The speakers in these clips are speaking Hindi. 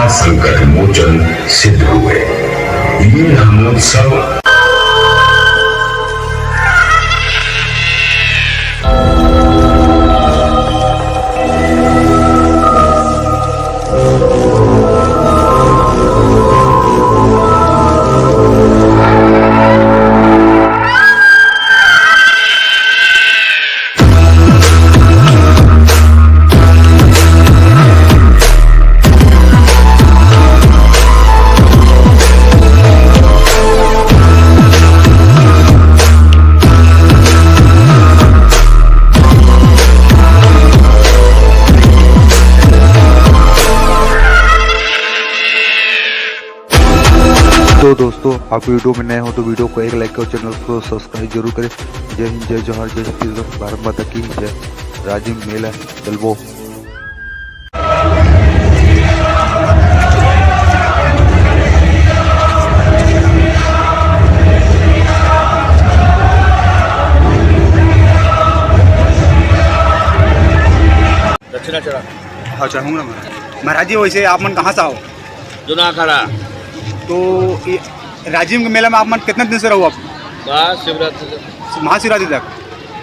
संकट मोचन सिद्ध हुए। ये नामोत्सव तो दोस्तों, आप वीडियो में नए हो तो वीडियो को एक लाइक और चैनल को सब्सक्राइब जरूर करें। जय हिंद, जय जोहार, जय छत्तीसगढ़, भारत माता की जय। राजिम मेला चलबो। दक्षिणा चढ़ा। हाँ चाहूँगा महाराज जी। वैसे आप मन कहाँ से आओ? जुना खड़ा। तो राजिम के मेला में आप मन कितने दिन से रहो आप? महाशिवरात्रि। महाशिवरात्रि तक।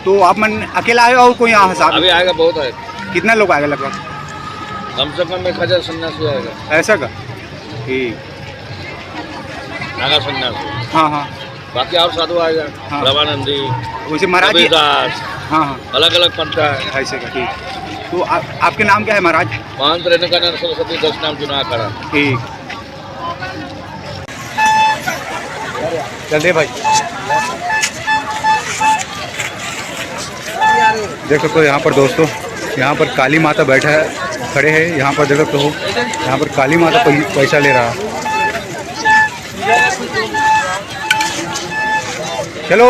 तो आप मन अकेला आए और कोई यहाँ साथ? अभी आएगा, बहुत है। कितने लोग आएगा लगभग? कम से कम 1000 सन्यासी आएगा। ऐसा का? ठीक। नागा सन्यासी। हाँ हाँ। बाकी और साधु आएगा। हाँ। रवानंदी। वैसे महाराज जी। हाँ हाँ। अलग अलग पंथा है। ऐसे का? ठीक। तो आपके नाम क्या है महाराज? महंत रेणुकानंद सरस्वती दस नाम जुना खड़ा। ठीक। चल भाई। देख सकते हो यहाँ पर दोस्तों, यहाँ पर काली माता बैठा है, खड़े हैं यहाँ पर। देख सकते हो यहाँ पर काली माता पैसा ले रहा है। चलो।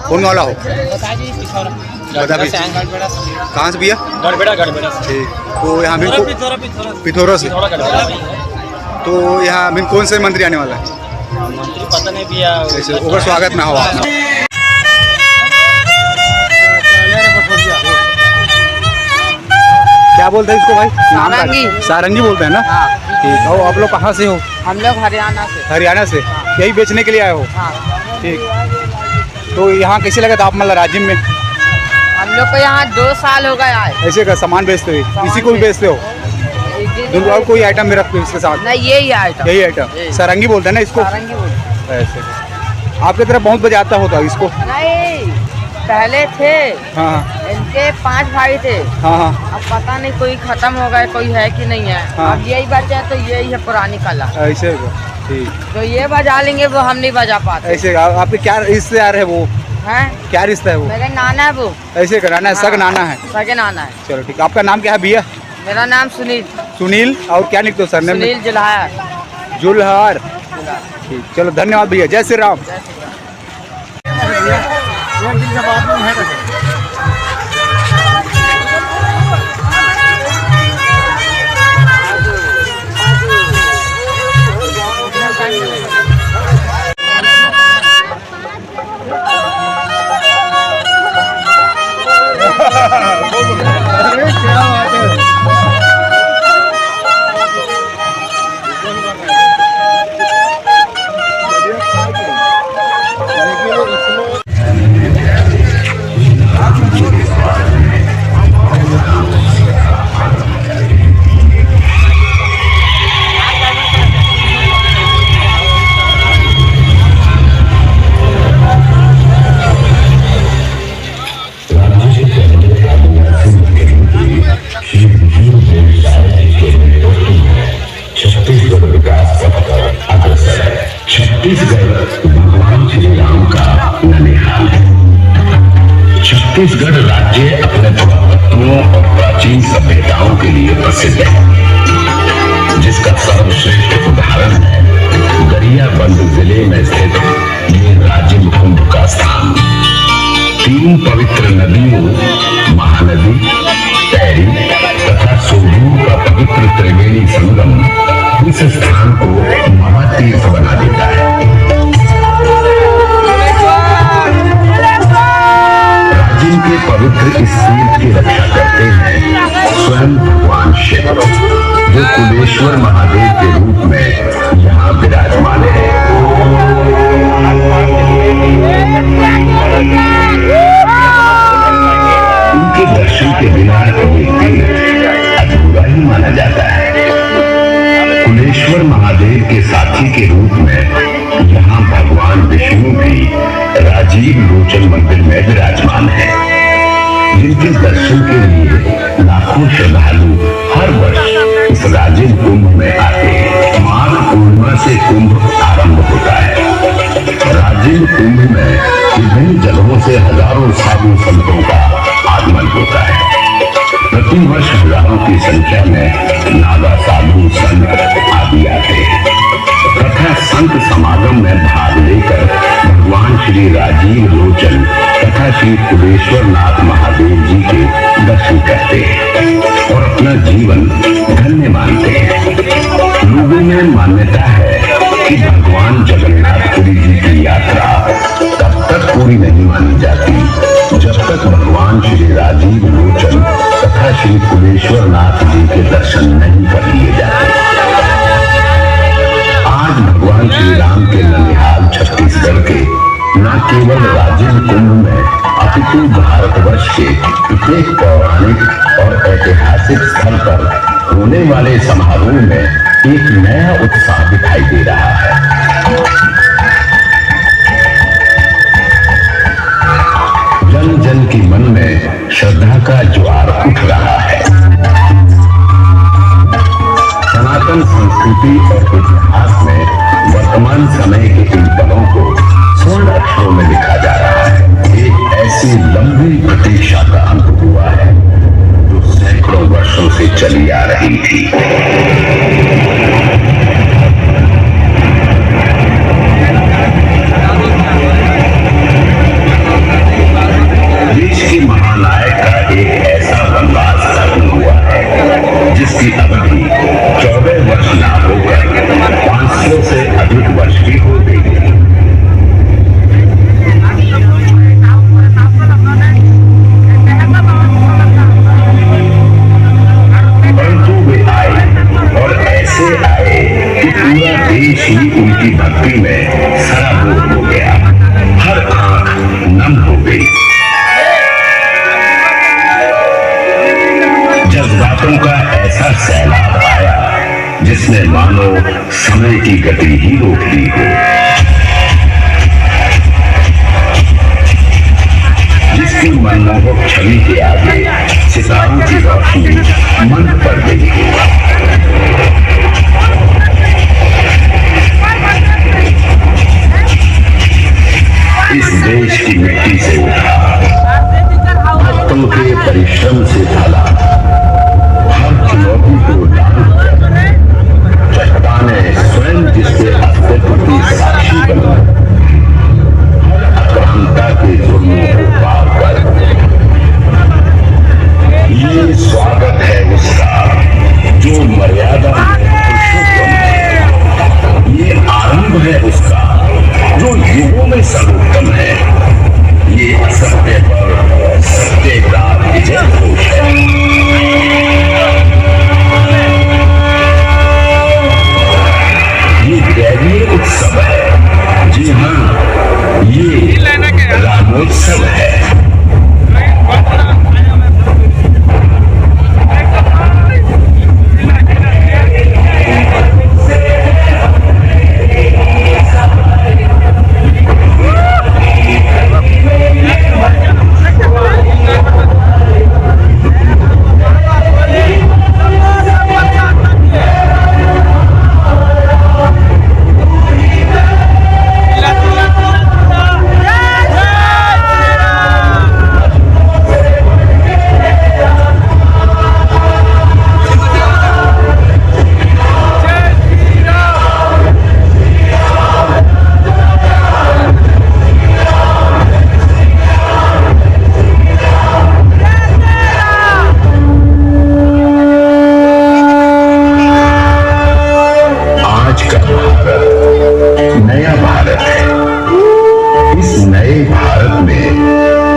कौन वाला हो? बता भी। कहाँ से भैया? गड़बेड़ा। ठीक। तो यहाँ भी पिथौरा से। तो यहाँ भी कौन से मंत्री आने वाला है? मंत्री पता नहीं भैया। ओवर स्वागत में हो आप। क्या बोलते हैं इसको भाई? सारंगी। सारंगी बोलते हैं ना? ठीक। और आप लोग कहाँ से हो? हम लोग हरियाणा से। हरियाणा से। यही बेचने के लिए आए हो? ठीक। तो यहाँ कैसे लगा था आप मतलब राजिम में? हम लोग को यहाँ 2 साल हो गए आए। ऐसे का सामान बेचते हो? इसी को भी बेचते हो? और कोई आइटम भी रखते हो इसके साथ? नहीं, यही आइटम। यही आइटम सारंगी बोलते हैं ना इसको? सारंगी बोलते हैं। ऐसे आपके तरफ बहुत बजाता होता है इसको? नहीं, पहले थे, हाँ इनके 5 भाई थे। हाँ हाँ अब पता नहीं कोई खत्म हो गए, कोई है कि नहीं है। हाँ। अब यही बचे हैं, तो यही है पुरानी कला। ऐसे का, ठीक। तो ये बजा लेंगे, वो हम नहीं बजा पाते ऐसे का, आपके क्या रिश्तेदार है वो? हैं। क्या रिश्ता है वो? मेरे नाना है वो। ऐसे का नाना है, सग नाना है। सगे नाना है। चलो ठीक। आपका नाम क्या है भैया? मेरा नाम सुनील। सुनील, और क्या लिखते हो सर? सुनील जुल्हार। जुल्हार, ठीक। चलो धन्यवाद भैया, जय श्री राम। छत्तीसगढ़ विकास पथ पर अग्रसर है। छत्तीसगढ़ भगवान श्री राम का ननिहाल है। छत्तीसगढ़ राज्य अपने पुरातत्वों और प्राचीन सभ्यताओं के लिए प्रसिद्ध है, जिसका सर्वश्रेष्ठ उदाहरण है गरियाबंद जिले में स्थित ये राजिम कुंभ का स्थान। 3 पवित्र नदियों महानदी, पैरी तथा सोजू का पवित्र त्रिवेणी संगम इस स्थान को महातीर्थ बना देता है। राजिम के पवित्र इस तीर्थ की रक्षा करते हैं स्वयं भगवान शिव, जो कुलेश्वर महादेव के रूप में यहाँ विराजमान है। उनके दर्शन के बिना ये तीर्थ अधूरा ही माना जाता है। कुलेश्वर महादेव के साथी के रूप में यहाँ भगवान विष्णु भी राजीव लोचन मंदिर में विराजमान है, जिनके दर्शन के लिए लाखों श्रद्धालु हर वर्ष इस राजिम कुंभ में आते हैं। माघ पूर्णिमा से कुंभ आरंभ होता है। राजिम कुंभ में विभिन्न जगहों से हजारों साधु संतों का आगमन होता है। प्रतिवर्ष हजारों की संख्या में नागा साधु संत आदि आते हैं तथा संत समागम में भाग लेकर भगवान श्री राजीव लोचन तथा श्री कुलेश्वर नाथ महादेव जी के दर्शन करते हैं और अपना जीवन धन्य मानते हैं। लोगों में मान्यता है कि भगवान जगन्नाथपुरी जी की यात्रा तब तक पूरी नहीं मानी जाती जब तक भगवान श्री राजीव लोचन तथा श्री कुलेश्वर नाथ जी के दर्शन नहीं कर लिए जाते। आज भगवान श्री राम के ननिहाल छत्तीसगढ़ के न केवल राजिम कुंभ में अपितु भारतवर्ष के प्रत्येक पौराणिक और ऐतिहासिक स्थल पर होने वाले समारोह में एक नया उत्साह दिखाई दे रहा है। जन जन के मन में श्रद्धा का ज्वार उठ रहा है। सनातन संस्कृति और इतिहास में वर्तमान समय के इन पलों को स्वर्ण अक्षरों में लिखा जा रहा है। एक ऐसी लंबी प्रतीक्षा का अंत हुआ है जो सैकड़ों वर्षों से चली आ रही थी। देश के महानायक का एक ऐसा वनवास खत्म हुआ है जिसकी अवधि 14 वर्ष ना होकर 500 से अधिक वर्ष की हो गई थी। परंतु वे आए और ऐसे आए कि पूरा देश ही उनकी भक्ति में सराबोर हो गया। हर आंख नम हो गई। जज्बातों का ऐसा सैलाब आया जिसने मानो समय की गति ही रोक दी हो। उसकी मनमोहक छवि के आगे सितारों की रोशनी मन पर गई। इस देश की मिट्टी से उठा, भक्तों के परिश्रम से फला, हर चुनौती को लांघ कर चट्टाने स्वयं जिसके अस्तित्व की साक्षी बनी, हर अक्रांता के जुर्मों को पार कर, ये स्वागत है उसका जो मर्यादा में पुरुषोत्तम है। ये आरंभ है उसका जो युगों में सर्वोत्तम है। ये असत्य पर सत्य का विजय घोष है। ये दैवीय उत्सव है। जी हाँ, ये रामोत्सव है।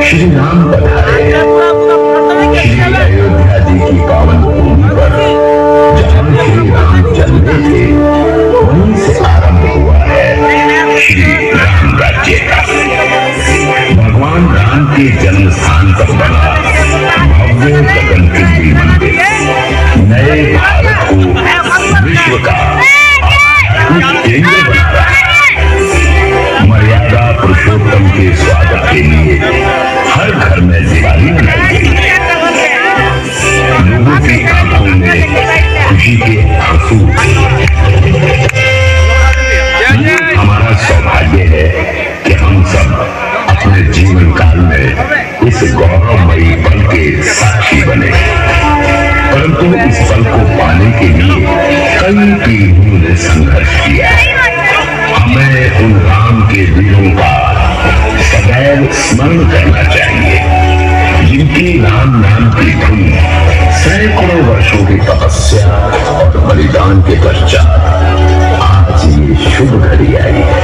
श्री राम पधारे। श्री अयोध्या जी की पावन भूमि पर जहाँ श्री राम जन्मे थे, वहीं से आरंभ हुआ है श्री राम राज्य का। भगवान राम के जन्म स्थान पर बना भव्य गगनचुंबी मंदिर नए भारत को विश्व का केंद्र बना रहा है। मर्यादा पुरुषोत्तम के स्वागत के लिए हर घर में दिवाली मनाई गई। लोगों की आंखों में खुशी के आंसू। हमारा सौभाग्य है कि हम सब अपने जीवन काल में इस गौरवमयी पल के साक्षी बने। परंतु इस पल को पाने के लिए कई पीढ़ियों ने संघर्ष किया। हमें उन राम के वीरों का सदैव स्मरण करना चाहिए, जिनकी राम नाम की धुन सैकड़ों वर्षों की तपस्या और बलिदान के पश्चात आज ये शुभ घड़ी आई है।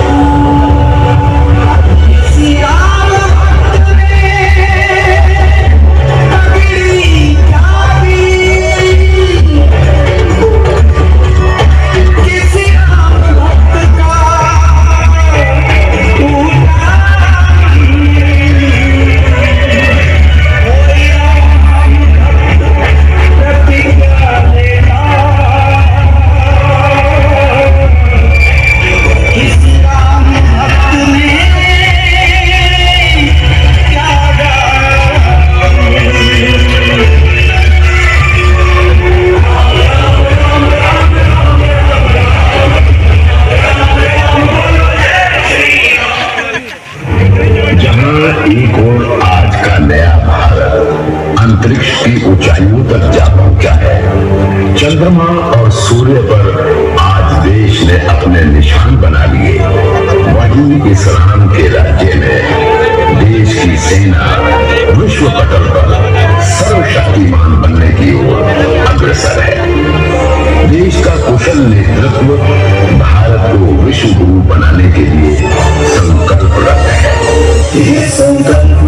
एक और आज का नया भारत अंतरिक्ष की ऊंचाइयों तक जा पहुंचा है। चंद्रमा और सूर्य पर आज देश ने अपने निशान बना लिए। वहीं इस राम के राज्य में देश की सेना विश्व पटल पर सर्वशक्तिमान बनने की ओर अग्रसर है। देश का कुशल नेतृत्व भारत को विश्व गुरु बनाने के लिए संकल्परत है। ये संकल्प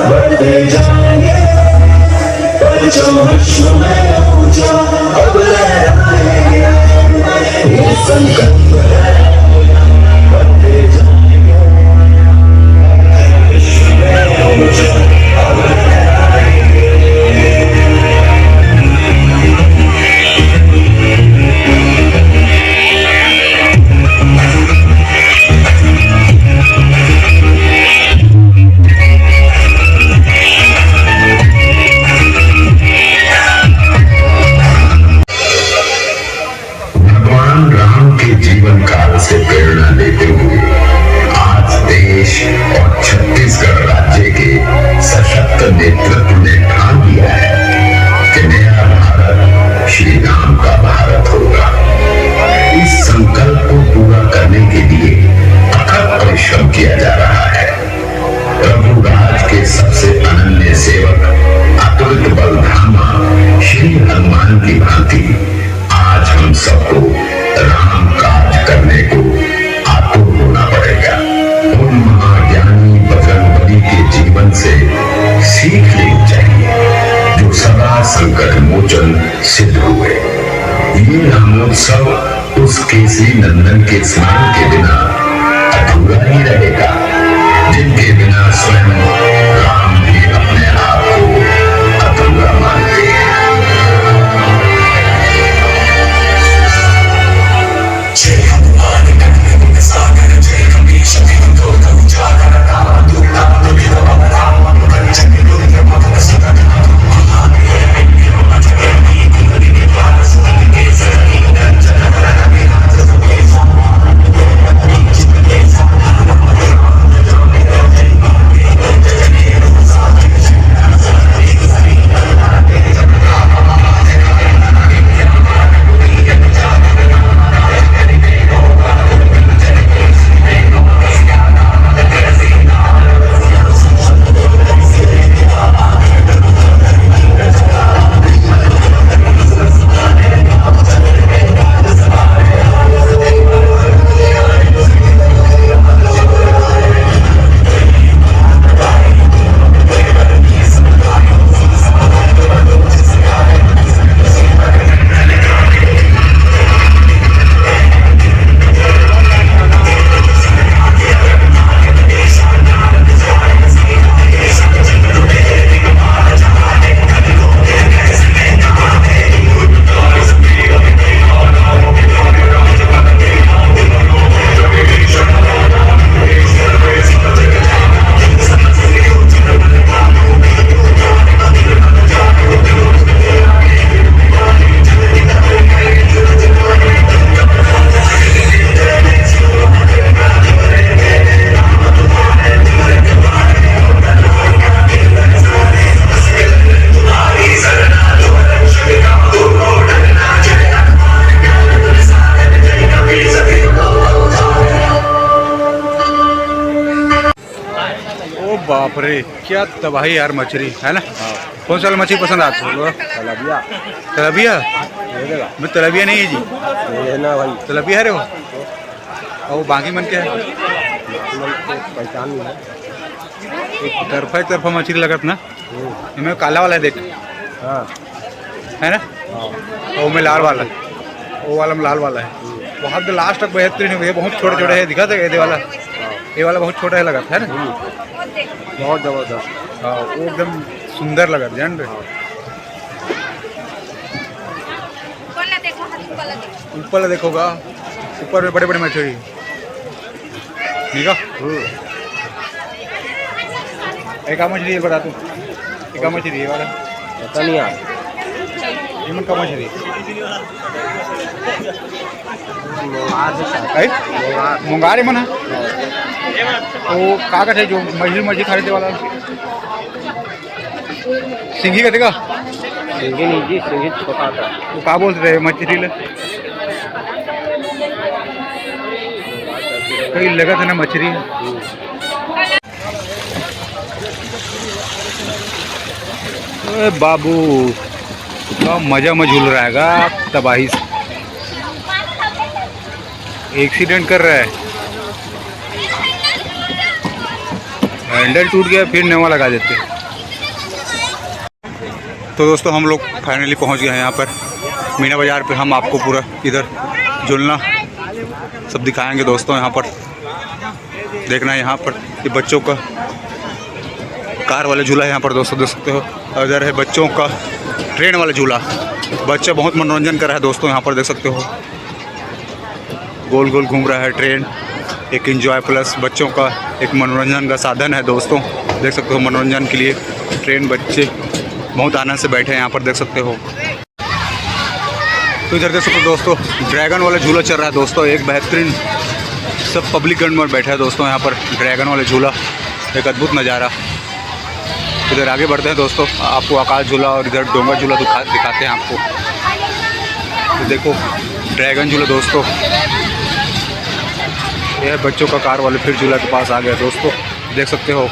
बढ़ते जाएंगे, पर जो विश्व में ऊंचा अब लहराएंगे। ये संकल्प बढ़ते जाएंगे, विश्व में ऊंचा अब लहराएंगे। प्रभुराज के सबसे अनन्य सेवक अतुलित बलधामा श्री हनुमान की भांति आज हम सबको राम काज करने को आतुर होना पड़ेगा। उन महाज्ञानी बजरंगबली के जीवन से सीख लेनी चाहिए जो सदा संकट मोचन सिद्ध हुए। ये रामोत्सव उस केसरी नंदन के स्मरण के बिना अधूरा ही रहेगा, जिनके बिना स्वयं राम भी अपने आप को अधूरा मानते हैं। जय हनुमान गण सागर जय कपीश तिमिर लोक उजागर राम दूत अवतार राम पंचम रुद्र मद सदन बाप रे क्या तबाही यार मछली है ना। कौन सा मछली पसंद आती है? तलबिया तलबिया? मैं तलबिया नहीं है जी, ये ना भाई तलबिया है रे वो। और वो बाकी मन क्या है? पहचान नहीं है। एक तरफा मछली लगत ना, इनमें काला वाला है देख, हाँ है ना। और में लाल वाला, वो वाला में लाल वाला है। बहुत लास्ट तक बेहतरीन है, बहुत छोटे छोटे है, दिखा था ये वाला, ये वाला बहुत छोटा है लगा है ना, बहुत जबरदस्त। हाँ वो एकदम सुंदर लगा जान रहे। ऊपर देखोगा, ऊपर में बड़े बड़े मछली ठीक है। एक मछली बता तू, एक मछली है वाला पता नहीं यार, ये मन का मछली मुंगारी मन है वो कागज है जो मछली खरीदने वाला सिंगी का देखा। सिंगी नहीं जी, सिंगी छोटा था। वो का बोलते रहे मछली ले कई लगा था ना मछली। अरे बाबू क्या मजा में झूल रहा है तबाही से, एक्सीडेंट कर रहा है, हैंडल टूट गया फिर नवा लगा देते। तो दोस्तों हम लोग फाइनली पहुंच गए हैं यहाँ पर मीना बाज़ार पे। हम आपको पूरा इधर झूलना सब दिखाएंगे दोस्तों। यहाँ पर देखना, यहाँ पर ये बच्चों का कार वाला झूला है यहाँ पर दोस्तों, देख सकते हो। इधर है बच्चों का ट्रेन वाला झूला, बच्चा बहुत मनोरंजन कर रहा है दोस्तों। यहाँ पर देख सकते हो गोल गोल घूम रहा है ट्रेन, एक एंजॉय प्लस बच्चों का एक मनोरंजन का साधन है दोस्तों। देख सकते हो मनोरंजन के लिए ट्रेन, बच्चे बहुत आनंद से बैठे हैं यहाँ पर देख सकते हो। तो इधर देख सकते हो दोस्तों ड्रैगन वाला झूला चल रहा है दोस्तों, एक बेहतरीन, सब पब्लिक गण में बैठा है दोस्तों यहाँ पर ड्रैगन वाला झूला, एक अद्भुत नज़ारा। इधर आगे बढ़ते हैं दोस्तों, आपको आकाश झूला और इधर डोंगर झूला दिखाते हैं आपको। तो देखो ड्रैगन झूला दोस्तों, यह बच्चों का कार वाले फिर झूला के पास आ गया दोस्तों, देख सकते हो।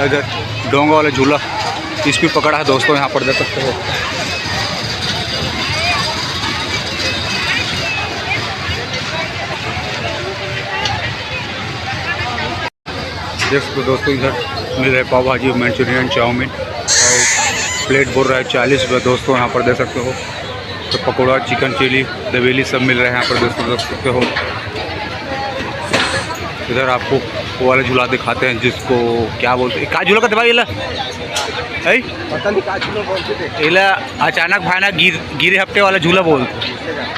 इधर डोंगा वाला झूला स्पीड पकड़ा है दोस्तों, यहाँ पर देख सकते हो। देख सकते हो दोस्तों, इधर मिल रहा है पाव भाजी, मंचूरियन, चाउमीन और प्लेट बोल रहा है 40 रुपये दोस्तों, यहाँ पर देख सकते हो। तो पकौड़ा, चिकन चिली, दवेली सब मिल रहे हैं यहाँ पर दोस्तों, देख सकते हो। इधर आपको वो वाला झूला दिखाते हैं जिसको क्या बोलते हैं, क्या झूला का दवाई है पता नहीं का झूला बोलते थे। इला अचानक भाई ना गिरे हफ्ते वाला झूला बोलते।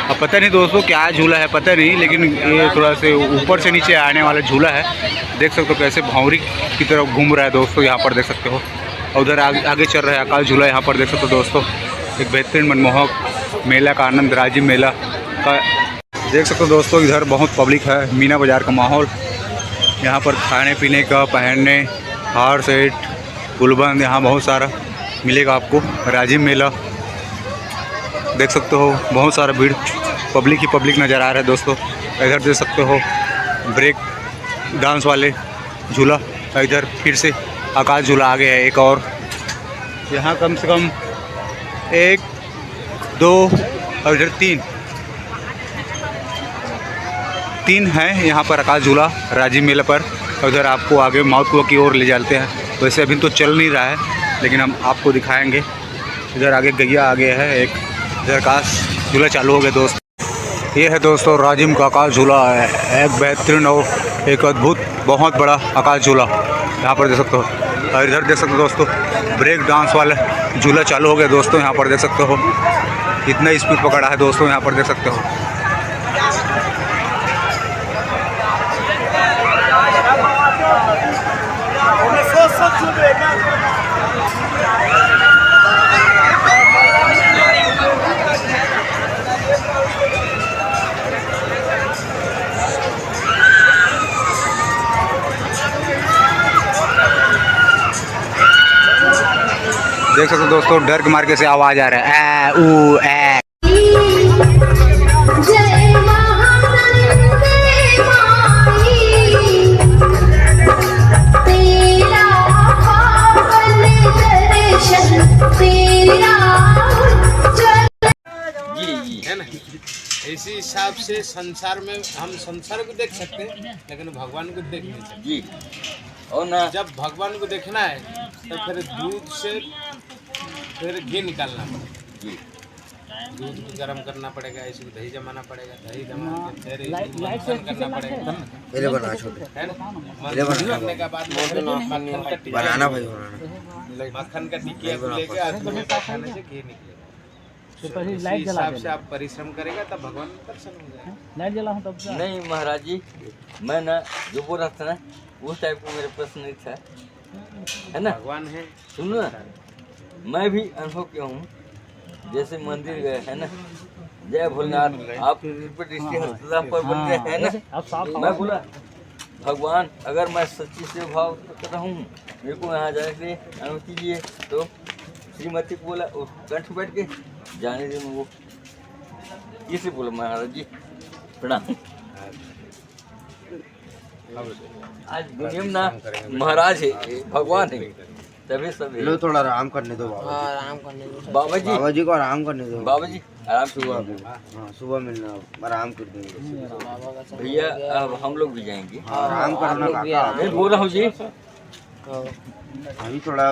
अब पता नहीं दोस्तों क्या झूला है, पता नहीं, लेकिन ये थोड़ा से ऊपर से नीचे आने वाला झूला है। देख सकते हो कैसे भौरी की तरफ घूम रहा है दोस्तों, यहाँ पर देख सकते हो। और उधर आगे चल रहा है आकाश झूला, यहाँ पर देख सकते हो दोस्तों। एक बेहतरीन मनमोहक मेला का आनंद, राजीव मेला का देख सकते हो दोस्तों। इधर बहुत पब्लिक है, मीना बाज़ार का माहौल। यहाँ पर खाने पीने का, पहनने, हार सेट, गुलबंद यहाँ बहुत सारा मिलेगा आपको। राजीव मेला देख सकते हो, बहुत सारा भीड़, पब्लिक ही पब्लिक नज़र आ रहा है दोस्तों। इधर देख सकते हो ब्रेक डांस वाले झूला, इधर फिर से आकाश झूला आ गया है एक और। यहाँ कम से कम 1, 2 और इधर 3 हैं यहाँ पर आकाश झूला राजीव मेला पर। उधर आपको आगे माउथ कुआं की ओर ले जाते हैं। वैसे अभी तो चल नहीं रहा है, लेकिन हम आपको दिखाएंगे। इधर आगे गैया आ गया है एक, इधर आकाश झूला चालू हो गया दोस्त। ये है दोस्तों राजीव का आकाश झूला है, एक बेहतरीन और एक अद्भुत बहुत बड़ा आकाश झूला यहाँ पर देख सकते हो। और इधर देख सकते हो दोस्तों ब्रेक डांस वाला झूला चालू हो गया दोस्तों, यहाँ पर देख सकते हो। इतना स्पीड पकड़ा है दोस्तों, यहाँ पर देख सकते हो। देख सकते हो दोस्तों, डर के मार के से आवाज आ रहा है, ए ऊ ए। जय महानंदे माई, तेरा पावन दर्शन, तेरा जी है ना। इसी हिसाब से संसार में हम संसार को देख सकते हैं, लेकिन भगवान को देख नहीं सकते जी। और ना जब भगवान को देखना है तो फिर दूध से फिर घी निकालना पड़ेगा जी। दूध को गर्म करना पड़ेगा, इसको दही जमाना पड़ेगा, दही जमा के फिर मंथन करना पड़ेगा, है ना। मंथन करने के बाद मक्खन का टिकिया को लेके खाने से घी निकलेगा। इसी हिसाब से आप परिश्रम करेगा तब भगवान का दर्शन हो जाएगा। लाइट जला तब नहीं महाराज जी, मैं ना जो बोल रहा था ना उस टाइप का मेरा प्रश्न नहीं था, है ना। भगवान है, सुनो ना, मैं भी अनुभव किया हूँ। जैसे मंदिर गए है ना, जय भोलेनाथ, आप डिस्ट्रिक्ट पर बन गए है ना। मैं बोला भगवान अगर मैं सच्ची से भाव कर रहा हूँ, मेरे को यहाँ जाने के लिए अनुमति दीजिए। तो श्रीमती को बोला कंठ बैठ के जाने दे। वो किसे बोला महाराज जी प्रणाम। आज दुनिया में ना महाराज है, भगवान है, तभी सब लो थोड़ा आराम करने दो बाबा। आराम करने दो बाबा जी को आराम करने दो। बाबा जी आराम से सुबह मिलना, आराम कर देंगे भैया। अब हम लोग भी जाएंगे, आराम करना। मैं बोल रहा हूँ जी अभी थोड़ा